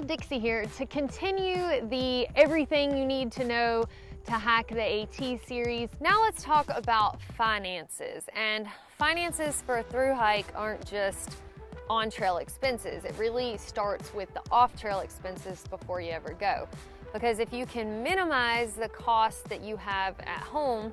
Dixie here to continue the everything you need to know to hack the AT series. Now let's talk about finances. And finances for a thru hike aren't just on-trail expenses. It really starts with the off-trail expenses before you ever go. Because if you can minimize the costs that you have at home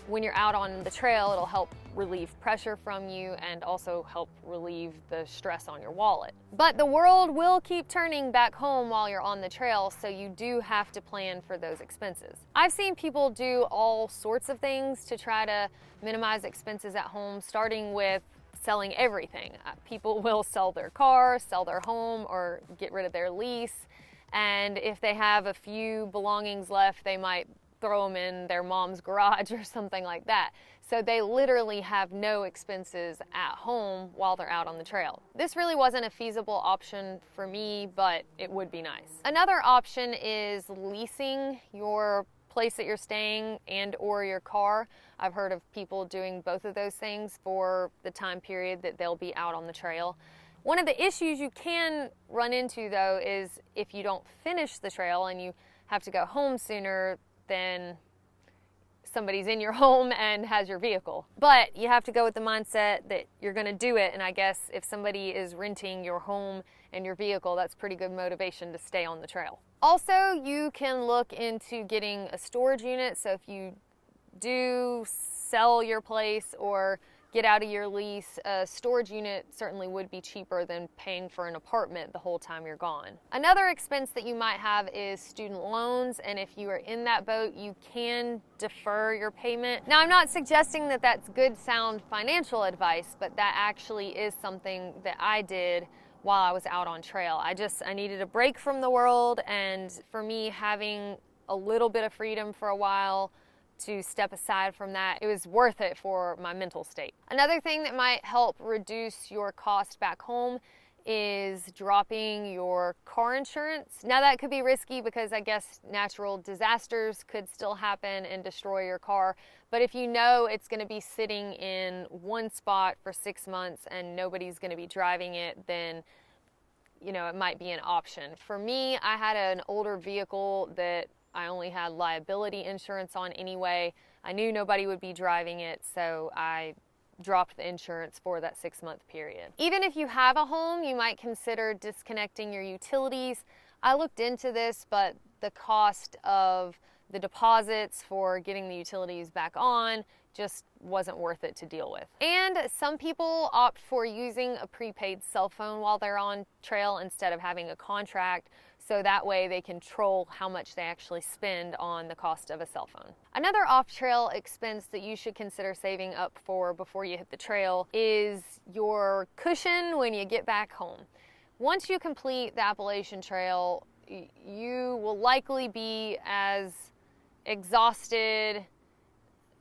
when you're out on the trail, it'll help relieve pressure from you and also help relieve the stress on your wallet. But the world will keep turning back home while you're on the trail, so you do have to plan for those expenses. I've seen people do all sorts of things to try to minimize expenses at home, starting with selling everything. People will sell their car, sell their home, or get rid of their lease. And if they have a few belongings left, they might throw them in their mom's garage or something like that. So they literally have no expenses at home while they're out on the trail. This really wasn't a feasible option for me, but it would be nice. Another option is leasing your place that you're staying and or your car. I've heard of people doing both of those things for the time period that they'll be out on the trail. One of the issues you can run into though is if you don't finish the trail and you have to go home sooner, then somebody's in your home and has your vehicle. But you have to go with the mindset that you're gonna do it, and I guess if somebody is renting your home and your vehicle, that's pretty good motivation to stay on the trail. Also, you can look into getting a storage unit, so if you do sell your place or get out of your lease, a storage unit certainly would be cheaper than paying for an apartment the whole time you're gone. Another expense that you might have is student loans, and if you are in that boat, you can defer your payment. Now, I'm not suggesting that that's good, sound financial advice, but that actually is something that I did while I was out on trail. I needed a break from the world, and for me, having a little bit of freedom for a while to step aside from that, it was worth it for my mental state. Another thing that might help reduce your cost back home is dropping your car insurance. Now that could be risky because I guess natural disasters could still happen and destroy your car, but if you know it's going to be sitting in one spot for 6 months and nobody's going to be driving it, then you know it might be an option. For me, I had an older vehicle that I only had liability insurance on anyway. I knew nobody would be driving it, so I dropped the insurance for that 6-month period. Even if you have a home, you might consider disconnecting your utilities. I looked into this, but the cost of the deposits for getting the utilities back on just wasn't worth it to deal with. And some people opt for using a prepaid cell phone while they're on trail instead of having a contract, so that way they control how much they actually spend on the cost of a cell phone. Another off-trail expense that you should consider saving up for before you hit the trail is your cushion when you get back home. Once you complete the Appalachian Trail, you will likely be as exhausted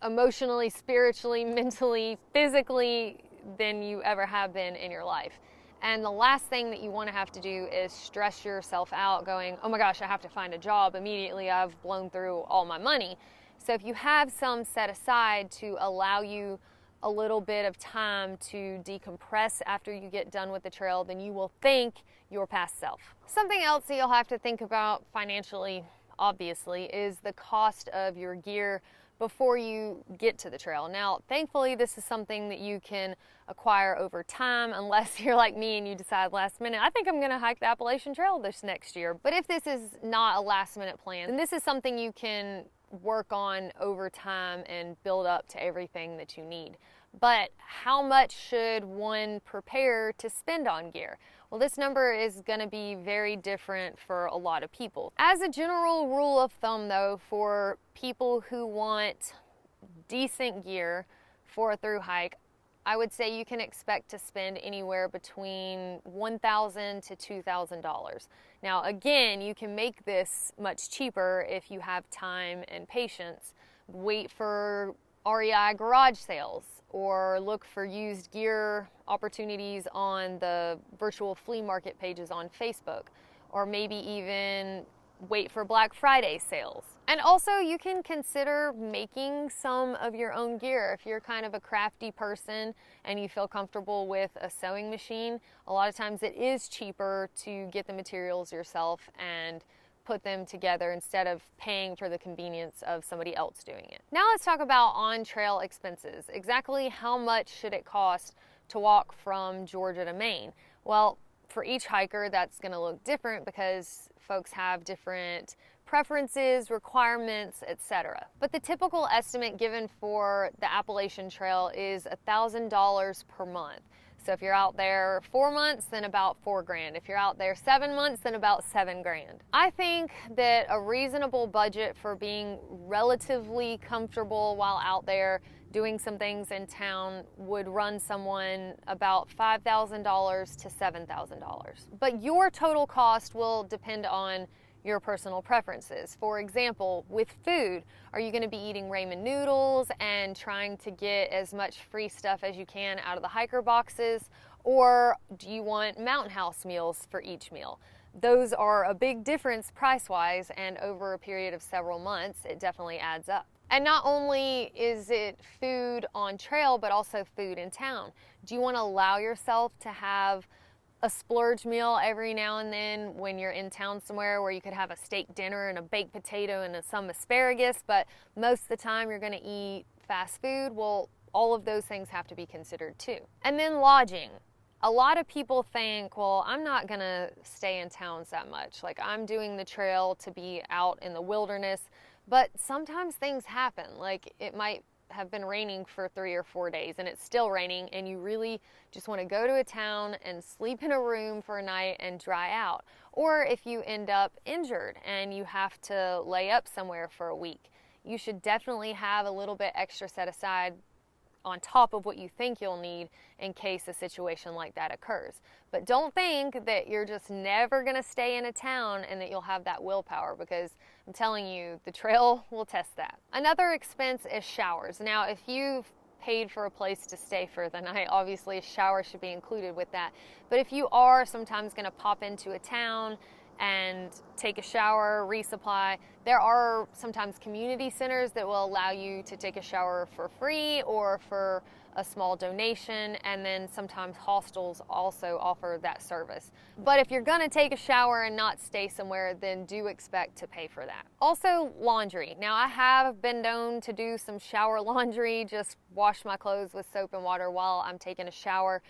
emotionally, spiritually, mentally, physically than you ever have been in your life. And the last thing that you want to have to do is stress yourself out going, oh my gosh, I have to find a job immediately. I've blown through all my money. So if you have some set aside to allow you a little bit of time to decompress after you get done with the trail, then you will thank your past self. Something else that you'll have to think about financially, obviously, is the cost of your gear before you get to the trail. Now, thankfully, this is something that you can acquire over time, unless you're like me and you decide last minute, I think I'm gonna hike the Appalachian Trail this next year. But if this is not a last minute plan, then this is something you can work on over time and build up to everything that you need. But how much should one prepare to spend on gear? Well, this number is going to be very different for a lot of people. As a general rule of thumb though, for people who want decent gear for a thru hike, I would say you can expect to spend anywhere between $1,000 to $2,000. Now again, you can make this much cheaper if you have time and patience. Wait for REI garage sales, or look for used gear opportunities on the virtual flea market pages on Facebook, or maybe even wait for Black Friday sales. And also you can consider making some of your own gear. If you're kind of a crafty person and you feel comfortable with a sewing machine, a lot of times it is cheaper to get the materials yourself and put them together instead of paying for the convenience of somebody else doing it. Now let's talk about on-trail expenses. Exactly how much should it cost to walk from Georgia to Maine? Well, for each hiker, that's going to look different because folks have different preferences, requirements, etc. But the typical estimate given for the Appalachian Trail is $1,000 per month. So if you're out there 4 months, then about $4,000. If you're out there 7 months, then about $7,000. I think that a reasonable budget for being relatively comfortable while out there doing some things in town would run someone about $5,000 to $7,000. But your total cost will depend on your personal preferences. For example, with food, are you going to be eating ramen noodles and trying to get as much free stuff as you can out of the hiker boxes, or do you want Mountain House meals for each meal? Those are a big difference price-wise, and over a period of several months, it definitely adds up. And not only is it food on trail, but also food in town. Do you want to allow yourself to have a splurge meal every now and then when you're in town somewhere where you could have a steak dinner and a baked potato and some asparagus, but most of the time you're going to eat fast food? Well, all of those things have to be considered too. And then lodging. A lot of people think, well, I'm not going to stay in towns that much. Like, I'm doing the trail to be out in the wilderness, but sometimes things happen. Like, it might have been raining for 3 or 4 days and it's still raining, and you really just want to go to a town and sleep in a room for a night and dry out. Or if you end up injured and you have to lay up somewhere for a week, you should definitely have a little bit extra set aside on top of what you think you'll need in case a situation like that occurs. But don't think that you're just never going to stay in a town and that you'll have that willpower, because I'm telling you, the trail will test that. Another expense is showers. Now, if you've paid for a place to stay for the night, obviously a shower should be included with that. But if you are sometimes going to pop into a town and take a shower, resupply, there are sometimes community centers that will allow you to take a shower for free or for a small donation, and then sometimes hostels also offer that service. But if you're gonna take a shower and not stay somewhere, then do expect to pay for that. Also, laundry. Now, I have been known to do some shower laundry, just wash my clothes with soap and water while I'm taking a shower,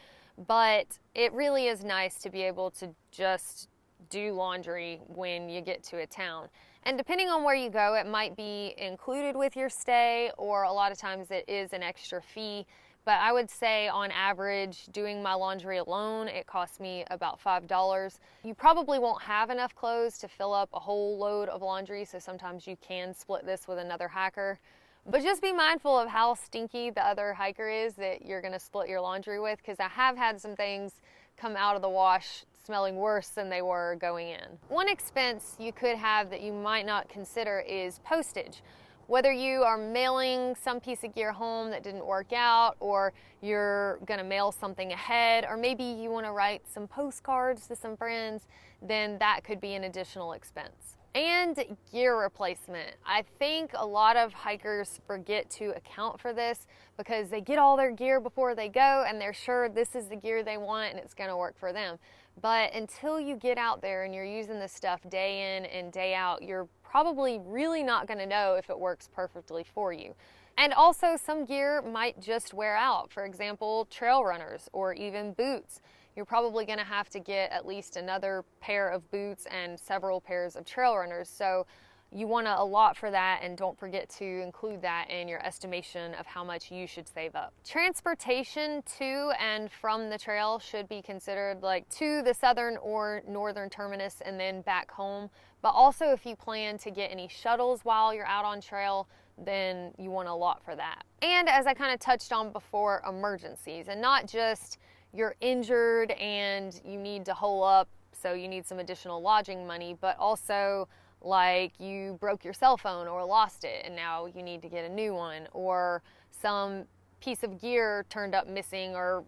but it really is nice to be able to just do laundry when you get to a town. And depending on where you go, it might be included with your stay, or a lot of times it is an extra fee. But I would say on average, doing my laundry alone, it costs me about $5. You probably won't have enough clothes to fill up a whole load of laundry, so sometimes you can split this with another hiker. But just be mindful of how stinky the other hiker is that you're gonna split your laundry with, because I have had some things come out of the wash smelling worse than they were going in. One expense you could have that you might not consider is postage. Whether you are mailing some piece of gear home that didn't work out, or you're gonna mail something ahead, or maybe you wanna write some postcards to some friends, then that could be an additional expense. And gear replacement. I think a lot of hikers forget to account for this because they get all their gear before they go and they're sure this is the gear they want and it's gonna work for them. But until you get out there and you're using this stuff day in and day out, you're probably really not gonna know if it works perfectly for you. And also, some gear might just wear out. For example, trail runners or even boots. You're probably gonna have to get at least another pair of boots and several pairs of trail runners. So you wanna allot for that, and don't forget to include that in your estimation of how much you should save up. Transportation to and from the trail should be considered, like to the southern or northern terminus and then back home. But also, if you plan to get any shuttles while you're out on trail, then you wanna allot for that. And as I kind of touched on before, emergencies, and not just you're injured and you need to hole up, so you need some additional lodging money, but also like you broke your cell phone or lost it and now you need to get a new one, or some piece of gear turned up missing or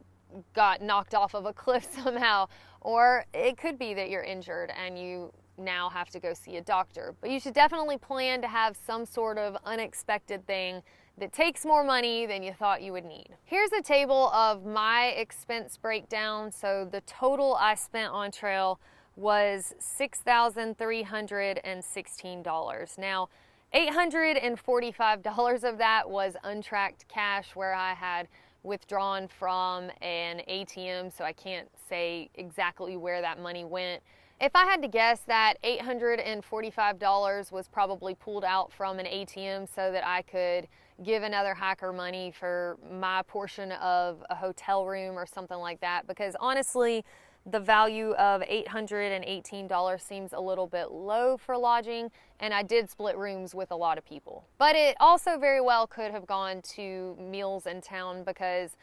got knocked off of a cliff somehow, or it could be that you're injured and you now have to go see a doctor. But you should definitely plan to have some sort of unexpected thing that takes more money than you thought you would need. Here's a table of my expense breakdown. So the total I spent on trail was $6,316. Now, $845 of that was untracked cash where I had withdrawn from an ATM, so I can't say exactly where that money went. If I had to guess, that $845 was probably pulled out from an ATM so that I could give another hiker money for my portion of a hotel room or something like that, because honestly, the value of $818 seems a little bit low for lodging, and I did split rooms with a lot of people. But it also very well could have gone to meals in town, because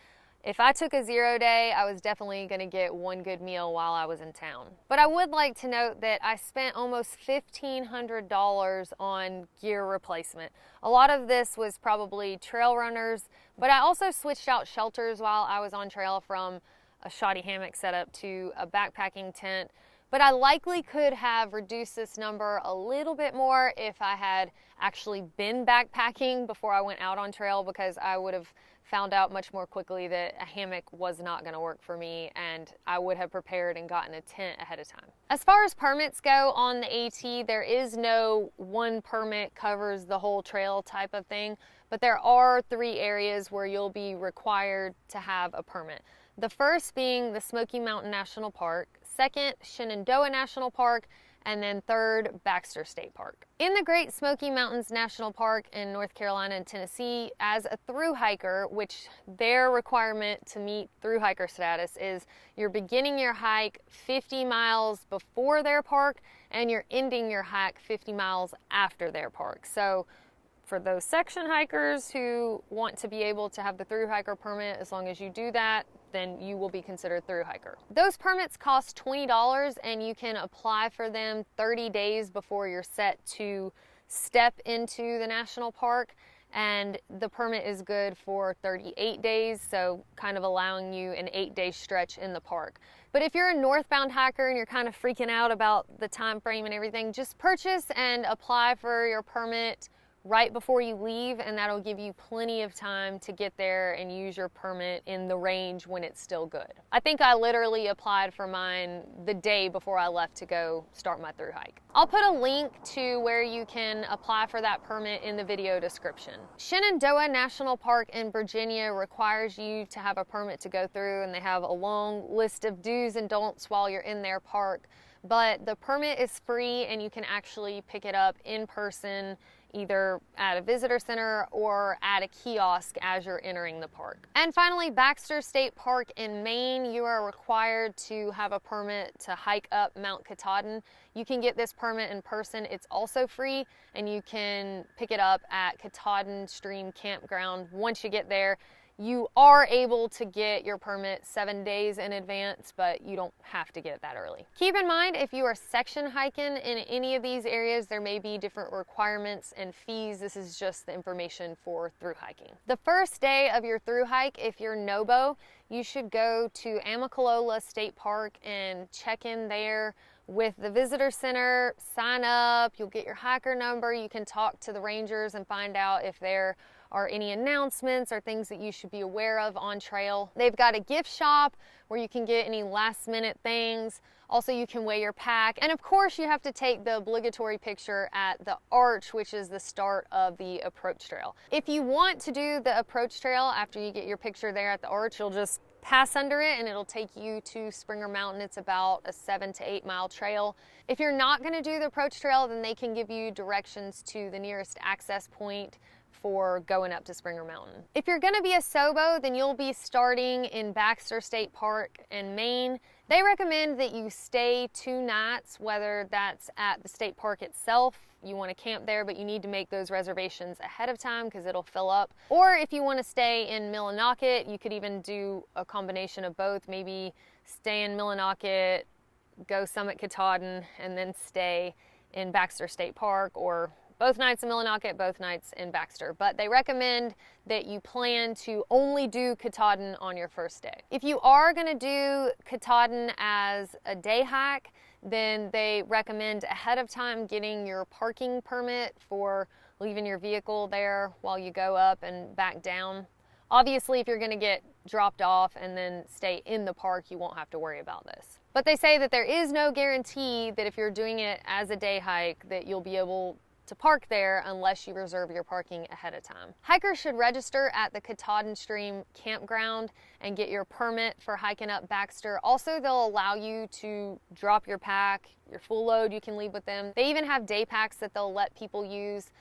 if I took a 0 day, I was definitely going to get one good meal while I was in town. But I would like to note that I spent almost $1,500 on gear replacement. A lot of this was probably trail runners, but I also switched out shelters while I was on trail from a shoddy hammock setup to a backpacking tent. But I likely could have reduced this number a little bit more if I had actually been backpacking before I went out on trail, because I would have found out much more quickly that a hammock was not going to work for me, and I would have prepared and gotten a tent ahead of time. As far as permits go on the AT, there is no one permit covers the whole trail type of thing, but there are 3 areas where you'll be required to have a permit. The first being the Smoky Mountain National Park, second, Shenandoah National Park, and then third, Baxter State Park. In the Great Smoky Mountains National Park in North Carolina and Tennessee, as a thru hiker, which their requirement to meet thru hiker status is you're beginning your hike 50 miles before their park and you're ending your hike 50 miles after their park. So for those section hikers who want to be able to have the thru hiker permit, as long as you do that, then you will be considered thru hiker. Those permits cost $20, and you can apply for them 30 days before you're set to step into the national park, and the permit is good for 38 days, so kind of allowing you an 8-day stretch in the park. But if you're a northbound hiker and you're kind of freaking out about the time frame and everything, just purchase and apply for your permit right before you leave, and that'll give you plenty of time to get there and use your permit in the range when it's still good. I think I literally applied for mine the day before I left to go start my thru hike. I'll put a link to where you can apply for that permit in the video description. Shenandoah National Park in Virginia requires you to have a permit to go through, and they have a long list of do's and don'ts while you're in their park. But the permit is free, and you can actually pick it up in person, either at a visitor center or at a kiosk as you're entering the park. And finally, Baxter State Park in Maine, you are required to have a permit to hike up Mount Katahdin. You can get this permit in person. It's also free, and you can pick it up at Katahdin Stream Campground. Once you get there, you are able to get your permit 7 days in advance, but you don't have to get it that early. Keep in mind, if you are section hiking in any of these areas, there may be different requirements and fees. This is just the information for thru hiking. The first day of your thru hike, if you're NOBO, you should go to Amicalola State Park and check in there with the visitor center, sign up, you'll get your hiker number, you can talk to the rangers and find out if there are any announcements or things that you should be aware of on trail. They've got a gift shop where you can get any last minute things. Also, you can weigh your pack. And of course, you have to take the obligatory picture at the arch, which is the start of the approach trail. If you want to do the approach trail after you get your picture there at the arch, you'll just pass under it and it'll take you to Springer Mountain. It's about a 7 to 8 mile trail. If you're not going to do the approach trail, then they can give you directions to the nearest access point for going up to Springer Mountain. If you're going to be a SOBO, then you'll be starting in Baxter State Park in Maine. They recommend that you stay 2 nights, whether that's at the state park itself, you want to camp there, but you need to make those reservations ahead of time because it'll fill up. Or if you want to stay in Millinocket, you could even do a combination of both. Maybe stay in Millinocket, go summit Katahdin, and then stay in Baxter State Park, or both nights in Millinocket, both nights in Baxter. But they recommend that you plan to only do Katahdin on your first day. If you are going to do Katahdin as a day hike, then they recommend ahead of time getting your parking permit for leaving your vehicle there while you go up and back down. Obviously, if you're going to get dropped off and then stay in the park, you won't have to worry about this. But they say that there is no guarantee that if you're doing it as a day hike that you'll be able to park there unless you reserve your parking ahead of time. Hikers should register at the Katahdin Stream campground and get your permit for hiking up Baxter. Also, they'll allow you to drop your pack, your full load you can leave with them. They even have day packs that they'll let people use.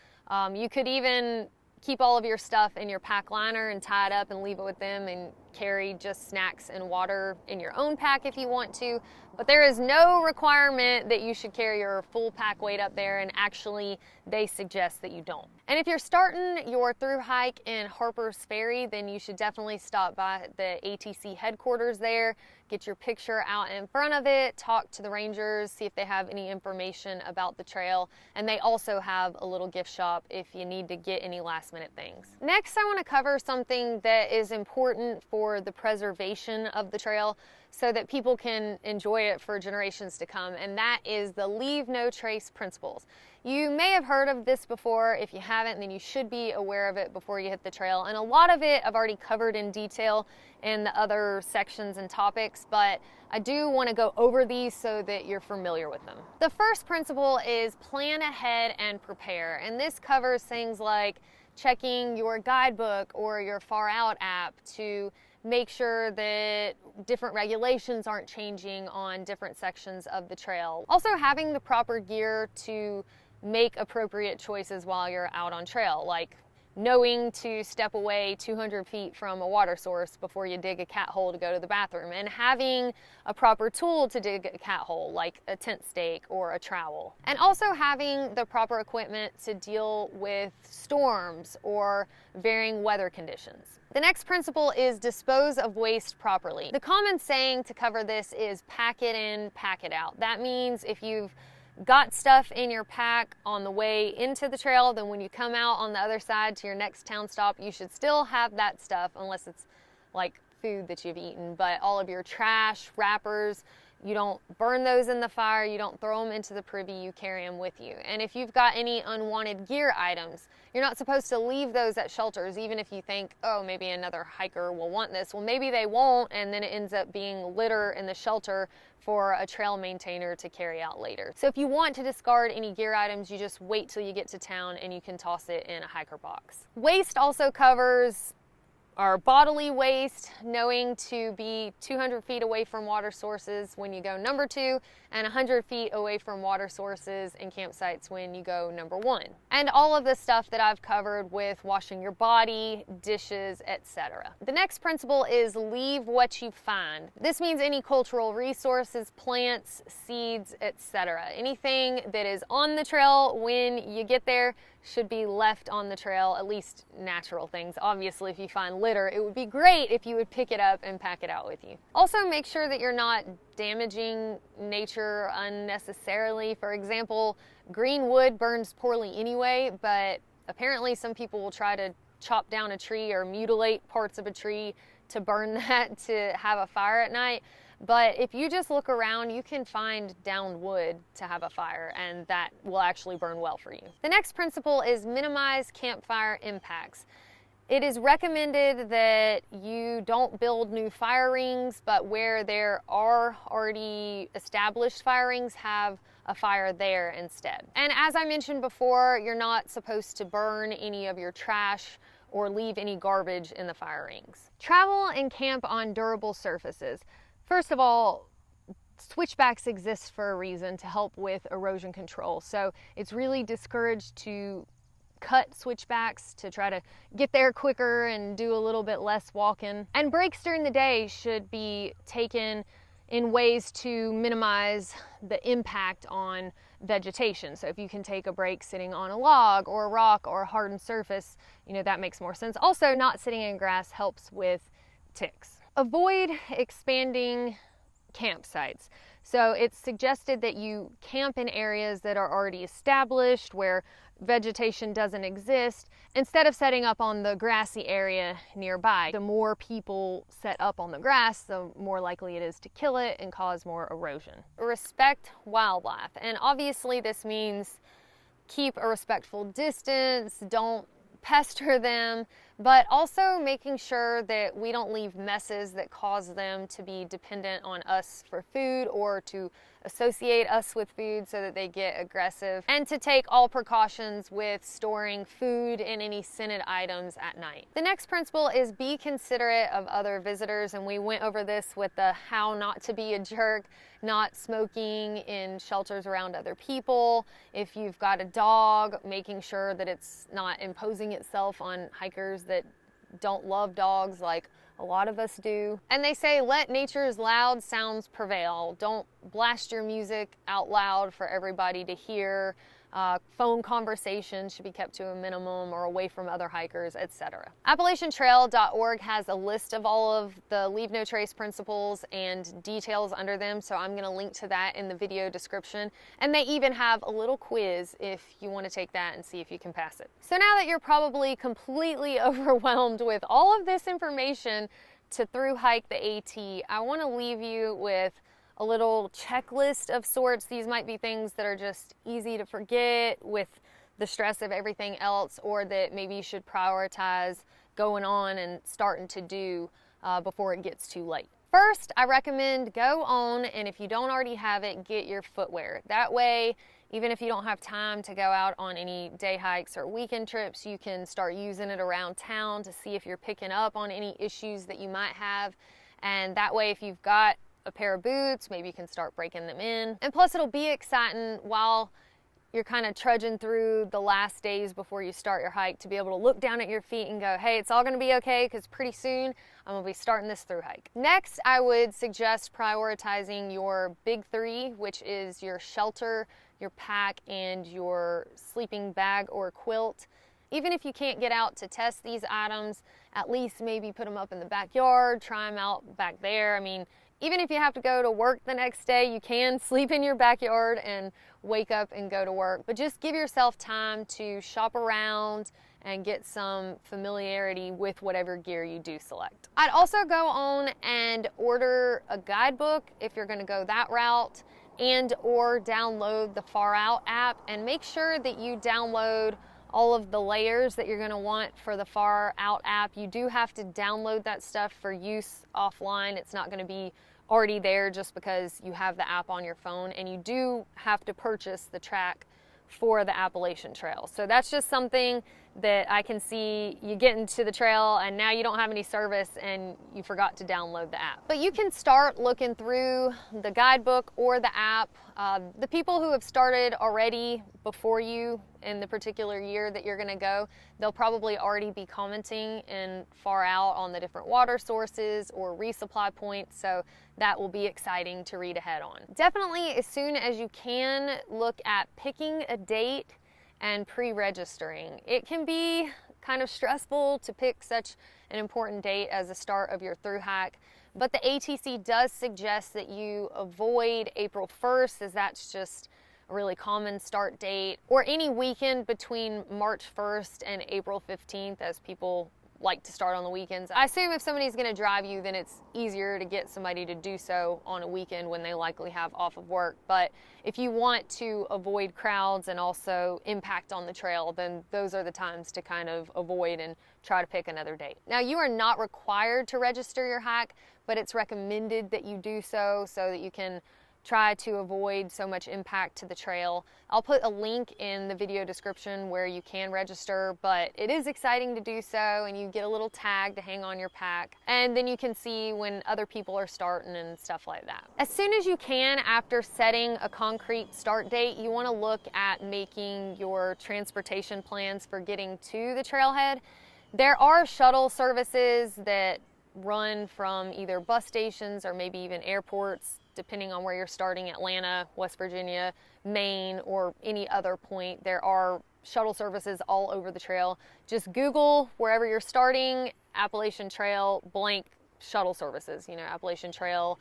You could even keep all of your stuff in your pack liner and tie it up and leave it with them and carry just snacks and water in your own pack if you want to. But there is no requirement that you should carry your full pack weight up there, and actually they suggest that you don't. And if you're starting your thru hike in Harper's Ferry, then you should definitely stop by the ATC headquarters there, get your picture out in front of it, talk to the rangers, see if they have any information about the trail. And they also have a little gift shop if you need to get any last minute things. Next, I want to cover something that is important for the preservation of the trail so that people can enjoy it for generations to come, and that is the leave no trace principles. You may have heard of this before. If you haven't, then you should be aware of it before you hit the trail. And a lot of it I've already covered in detail in the other sections and topics, but I do want to go over these so that you're familiar with them. The first principle is plan ahead and prepare, and this covers things like checking your guidebook or your Far Out app to make sure that different regulations aren't changing on different sections of the trail. Also, having the proper gear to make appropriate choices while you're out on trail, like knowing to step away 200 feet from a water source before you dig a cat hole to go to the bathroom, and having a proper tool to dig a cat hole, like a tent stake or a trowel. And also having the proper equipment to deal with storms or varying weather conditions. The next principle is dispose of waste properly. The common saying to cover this is pack it in, pack it out. That means if you've got stuff in your pack on the way into the trail, then when you come out on the other side to your next town stop, you should still have that stuff, unless it's like food that you've eaten. But all of your trash, wrappers, you don't burn those in the fire, you don't throw them into the privy, you carry them with you. And if you've got any unwanted gear items, you're not supposed to leave those at shelters, even if you think, oh, maybe another hiker will want this. Well, maybe they won't, and then it ends up being litter in the shelter for a trail maintainer to carry out later. So if you want to discard any gear items, you just wait till you get to town and you can toss it in a hiker box. Waste also covers our bodily waste, knowing to be 200 feet away from water sources when you go number 2, and 100 feet away from water sources and campsites when you go number 1. And all of the stuff that I've covered with washing your body, dishes, etc. The next principle is leave what you find. This means any cultural resources, plants, seeds, etc. Anything that is on the trail when you get there should be left on the trail, at least natural things. Obviously, if you find litter, it would be great if you would pick it up and pack it out with you. Also, make sure that you're not damaging nature unnecessarily. For example, green wood burns poorly anyway, but apparently some people will try to chop down a tree or mutilate parts of a tree to burn that to have a fire at night. But if you just look around, you can find downed wood to have a fire, and that will actually burn well for you. The next principle is minimize campfire impacts. It is recommended that you don't build new fire rings, but where there are already established fire rings, have a fire there instead. And as I mentioned before, you're not supposed to burn any of your trash or leave any garbage in the fire rings. Travel and camp on durable surfaces. First of all, switchbacks exist for a reason, to help with erosion control. So it's really discouraged to cut switchbacks to try to get there quicker and do a little bit less walking. And breaks during the day should be taken in ways to minimize the impact on vegetation. So if you can take a break sitting on a log or a rock or a hardened surface, that makes more sense. Also, not sitting in grass helps with ticks. Avoid expanding campsites. So it's suggested that you camp in areas that are already established, where vegetation doesn't exist, instead of setting up on the grassy area nearby. The more people set up on the grass, the more likely it is to kill it and cause more erosion. Respect wildlife, and obviously this means keep a respectful distance, don't pester them, but also making sure that we don't leave messes that cause them to be dependent on us for food or to associate us with food so that they get aggressive, and to take all precautions with storing food and any scented items at night. The next principle is be considerate of other visitors, and we went over this with the how not to be a jerk, not smoking in shelters around other people. If you've got a dog, making sure that it's not imposing itself on hikers that don't love dogs like a lot of us do. And they say, let nature's loud sounds prevail. Don't blast your music out loud for everybody to hear. Phone conversations should be kept to a minimum or away from other hikers, etc. AppalachianTrail.org has a list of all of the Leave No Trace principles and details under them, so I'm going to link to that in the video description. And they even have a little quiz if you want to take that and see if you can pass it. So now that you're probably completely overwhelmed with all of this information to thru hike the AT, I want to leave you with a little checklist of sorts. These might be things that are just easy to forget with the stress of everything else, or that maybe you should prioritize going on and starting to do before it gets too late. First, I recommend go on, and if you don't already have it, get your footwear. That way, even if you don't have time to go out on any day hikes or weekend trips, you can start using it around town to see if you're picking up on any issues that you might have. And that way, if you've got a pair of boots, maybe you can start breaking them in. And plus, it'll be exciting while you're kind of trudging through the last days before you start your hike to be able to look down at your feet and go, hey, it's all going to be okay, because pretty soon I'm going to be starting this thru hike. Next, I would suggest prioritizing your big three, which is your shelter, your pack, and your sleeping bag or quilt. Even if you can't get out to test these items, at least maybe put them up in the backyard, try them out back there. I mean, even if you have to go to work the next day, you can sleep in your backyard and wake up and go to work. But just give yourself time to shop around and get some familiarity with whatever gear you do select. I'd also go on and order a guidebook if you're gonna go that route, and or download the Far Out app, and make sure that you download all of the layers that you're going to want for the Far Out app. You do have to download that stuff for use offline. It's not going to be already there just because you have the app on your phone, and you do have to purchase the track for the Appalachian Trail. So that's just something that I can see you get into the trail and now you don't have any service and you forgot to download the app. But you can start looking through the guidebook or the app. The people who have started already before you in the particular year that you're gonna go, they'll probably already be commenting in Far Out on the different water sources or resupply points, so that will be exciting to read ahead on. Definitely, as soon as you can, look at picking a date and pre-registering. It can be kind of stressful to pick such an important date as the start of your thru hike, but the ATC does suggest that you avoid April 1st, as that's just a really common start date, or any weekend between March 1st and April 15th, as people like to start on the weekends. I assume if somebody's going to drive you, then it's easier to get somebody to do so on a weekend when they likely have off of work. But if you want to avoid crowds and also impact on the trail, then those are the times to kind of avoid and try to pick another date. Now, you are not required to register your hike, but it's recommended that you do so that you can try to avoid so much impact to the trail. I'll put a link in the video description where you can register, but it is exciting to do so, and you get a little tag to hang on your pack, and then you can see when other people are starting and stuff like that. As soon as you can, after setting a concrete start date, you want to look at making your transportation plans for getting to the trailhead. There are shuttle services that run from either bus stations or maybe even airports, depending on where you're starting, Atlanta, West Virginia, Maine, or any other point. There are shuttle services all over the trail. Just Google wherever you're starting, Appalachian Trail, blank shuttle services, Appalachian Trail,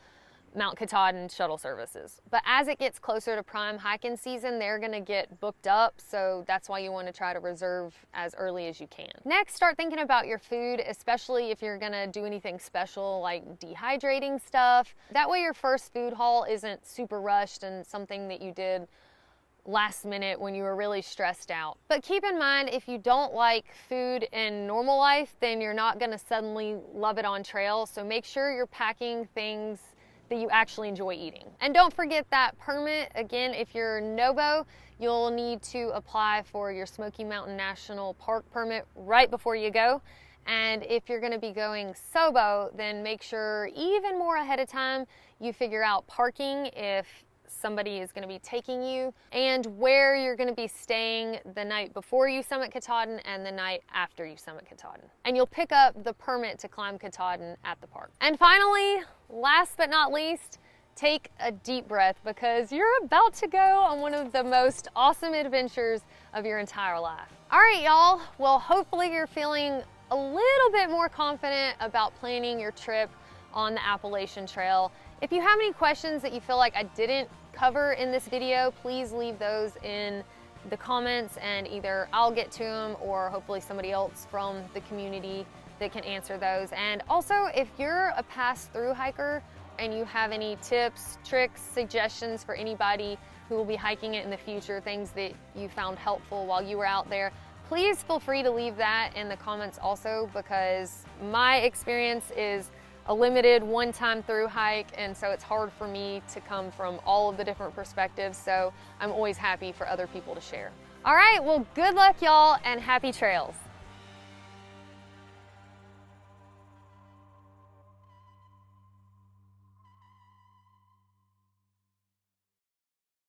Mount Katahdin shuttle services. But as it gets closer to prime hiking season, they're gonna get booked up, so that's why you want to try to reserve as early as you can. Next, start thinking about your food, especially if you're gonna do anything special like dehydrating stuff. That way your first food haul isn't super rushed and something that you did last minute when you were really stressed out. But keep in mind, if you don't like food in normal life, then you're not gonna suddenly love it on trail, so make sure you're packing things that you actually enjoy eating. And don't forget that permit. Again, if you're NOBO, you'll need to apply for your Smoky Mountain National Park permit right before you go. And if you're gonna be going SOBO, then make sure even more ahead of time you figure out parking if somebody is going to be taking you, and where you're going to be staying the night before you summit Katahdin and the night after you summit Katahdin. And you'll pick up the permit to climb Katahdin at the park. And finally, last but not least, take a deep breath, because you're about to go on one of the most awesome adventures of your entire life. All right, y'all. Well, hopefully you're feeling a little bit more confident about planning your trip on the Appalachian Trail. If you have any questions that you feel like I didn't cover in this video, please leave those in the comments, and either I'll get to them or hopefully somebody else from the community that can answer those. And also, if you're a pass-through hiker and you have any tips, tricks, suggestions for anybody who will be hiking it in the future, things that you found helpful while you were out there, please feel free to leave that in the comments also, because my experience is a limited one-time through hike, and so it's hard for me to come from all of the different perspectives, so I'm always happy for other people to share. All right, well, good luck y'all, and happy trails.